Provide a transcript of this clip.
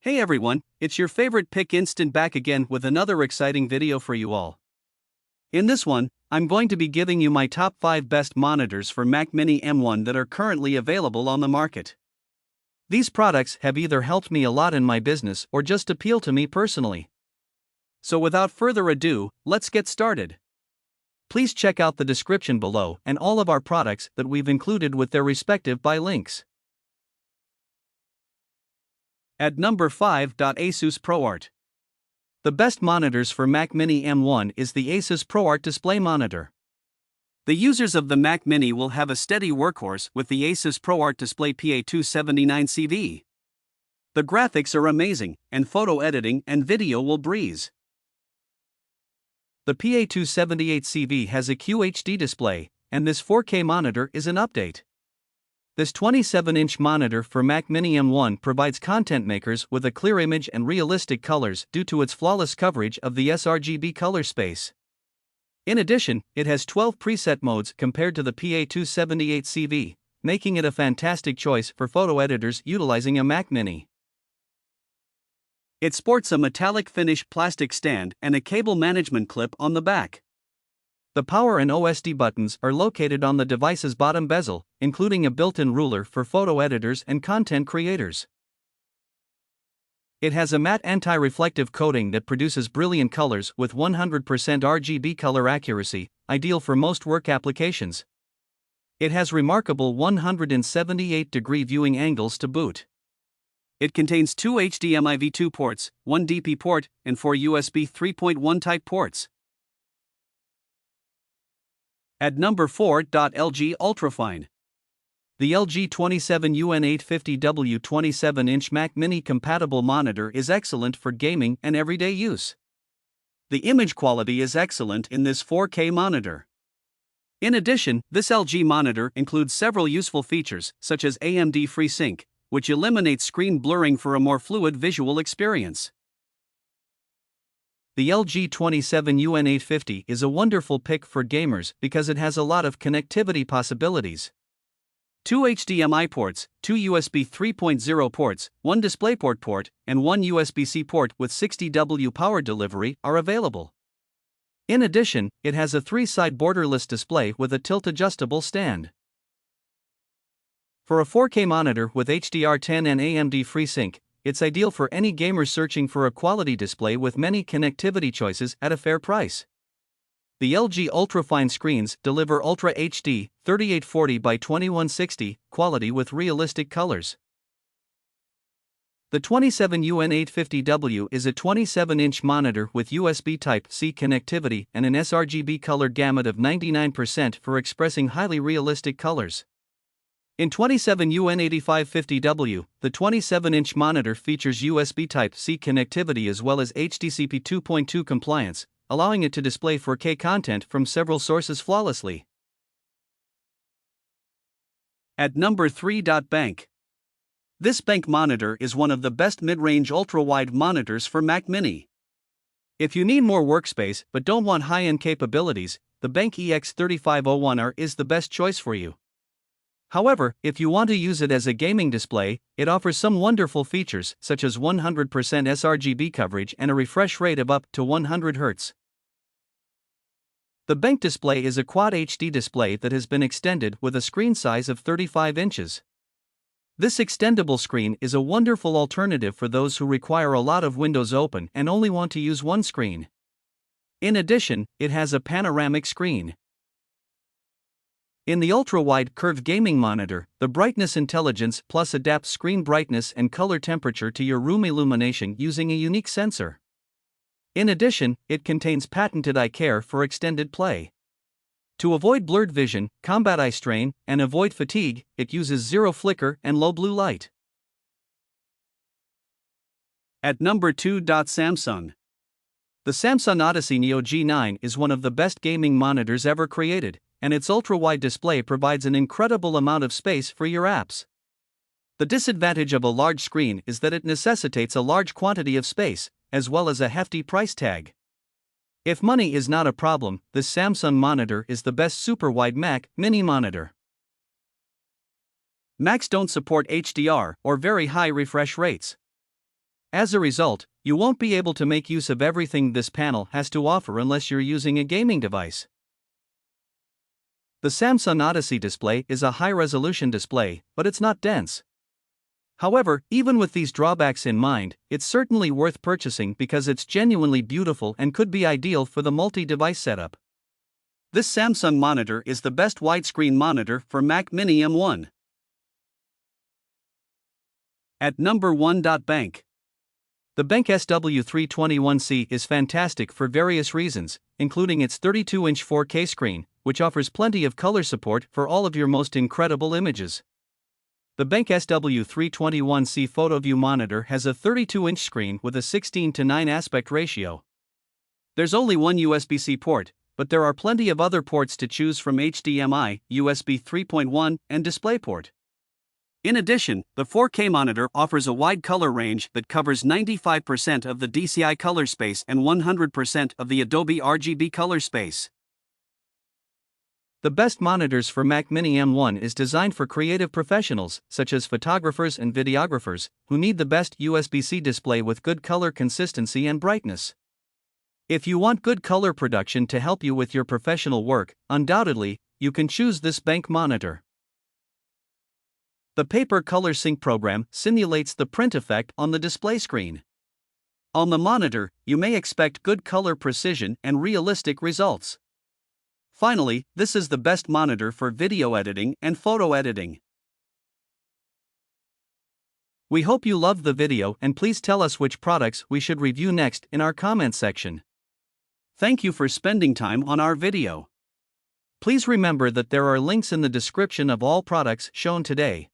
Hey everyone, it's your favorite Pick Instant back again with another exciting video for you all. In this one, I'm going to be giving you my top 5 best monitors for Mac Mini M1 that are currently available on the market. These products have either helped me a lot in my business or just appeal to me personally. So without further ado, let's get started. Please check out the description below and all of our products that we've included with their respective buy links. At number 5. ASUS ProArt. The best monitors for Mac Mini M1 is the ASUS ProArt display monitor. The users of the Mac Mini will have a steady workhorse with the ASUS ProArt display PA279CV. The graphics are amazing, and photo editing and video will breeze. The PA278CV has a QHD display, and this 4K monitor is an update. This 27-inch monitor for Mac Mini M1 provides content makers with a clear image and realistic colors due to its flawless coverage of the sRGB color space. In addition, it has 12 preset modes compared to the PA278CV, making it a fantastic choice for photo editors utilizing a Mac Mini. It sports a metallic finish plastic stand and a cable management clip on the back. The power and OSD buttons are located on the device's bottom bezel, including a built-in ruler for photo editors and content creators. It has a matte anti-reflective coating that produces brilliant colors with 100% RGB color accuracy, ideal for most work applications. It has remarkable 178-degree viewing angles to boot. It contains 2 HDMI V2 ports, 1 DP port, and 4 USB 3.1 type ports. At number 4. LG Ultrafine. The LG 27UN850W 27-inch Mac Mini compatible monitor is excellent for gaming and everyday use. The image quality is excellent in this 4K monitor. In addition, this LG monitor includes several useful features such as AMD FreeSync, which eliminates screen blurring for a more fluid visual experience. The LG 27UN850 is a wonderful pick for gamers because it has a lot of connectivity possibilities. 2 HDMI ports, 2 USB 3.0 ports, 1 DisplayPort port, and 1 USB-C port with 60W power delivery are available. In addition, it has a 3-side borderless display with a tilt-adjustable stand. For a 4K monitor with HDR10 and AMD FreeSync, it's ideal for any gamer searching for a quality display with many connectivity choices at a fair price. The LG Ultrafine screens deliver Ultra HD 3840 by 2160 quality with realistic colors. The 27UN850W is a 27-inch monitor with USB Type-C connectivity and an sRGB color gamut of 99% for expressing highly realistic colors. In 27UN8550W, the 27-inch monitor features USB Type-C connectivity as well as HDCP 2.2 compliance, allowing it to display 4K content from several sources flawlessly. At number 3. Bank. This Bank monitor is one of the best mid-range ultra-wide monitors for Mac Mini. If you need more workspace but don't want high-end capabilities, the Bank EX3501R is the best choice for you. However, if you want to use it as a gaming display, it offers some wonderful features such as 100% sRGB coverage and a refresh rate of up to 100 Hz. The Bank display is a Quad HD display that has been extended with a screen size of 35 inches. This extendable screen is a wonderful alternative for those who require a lot of windows open and only want to use one screen. In addition, it has a panoramic screen. In the ultra-wide curved gaming monitor, the Brightness Intelligence Plus adapts screen brightness and color temperature to your room illumination using a unique sensor. In addition, it contains patented eye care for extended play. To avoid blurred vision, combat eye strain, and avoid fatigue, it uses zero flicker and low blue light. At number 2. Samsung. The Samsung Odyssey Neo G9 is one of the best gaming monitors ever created, and its ultra-wide display provides an incredible amount of space for your apps. The disadvantage of a large screen is that it necessitates a large quantity of space, as well as a hefty price tag. If money is not a problem, this Samsung monitor is the best super-wide Mac Mini monitor. Macs don't support HDR or very high refresh rates. As a result, you won't be able to make use of everything this panel has to offer unless you're using a gaming device. The Samsung Odyssey display is a high-resolution display, but it's not dense. However, even with these drawbacks in mind, it's certainly worth purchasing because it's genuinely beautiful and could be ideal for the multi-device setup. This Samsung monitor is the best widescreen monitor for Mac Mini M1. At number 1. Bank. The Bank SW321C is fantastic for various reasons, including its 32-inch 4K screen, which offers plenty of color support for all of your most incredible images. The Bank SW321C PhotoView monitor has a 32-inch screen with a 16:9 aspect ratio. There's only one USB-C port, but there are plenty of other ports to choose from: HDMI, USB 3.1, and DisplayPort. In addition, the 4K monitor offers a wide color range that covers 95% of the DCI color space and 100% of the Adobe RGB color space. The best monitors for Mac Mini M1 is designed for creative professionals, such as photographers and videographers, who need the best USB-C display with good color consistency and brightness. If you want good color production to help you with your professional work, undoubtedly, you can choose this Bank monitor. The Paper Color Sync program simulates the print effect on the display screen. On the monitor, you may expect good color precision and realistic results. Finally, this is the best monitor for video editing and photo editing. We hope you loved the video, and please tell us which products we should review next in our comment section. Thank you for spending time on our video. Please remember that there are links in the description of all products shown today.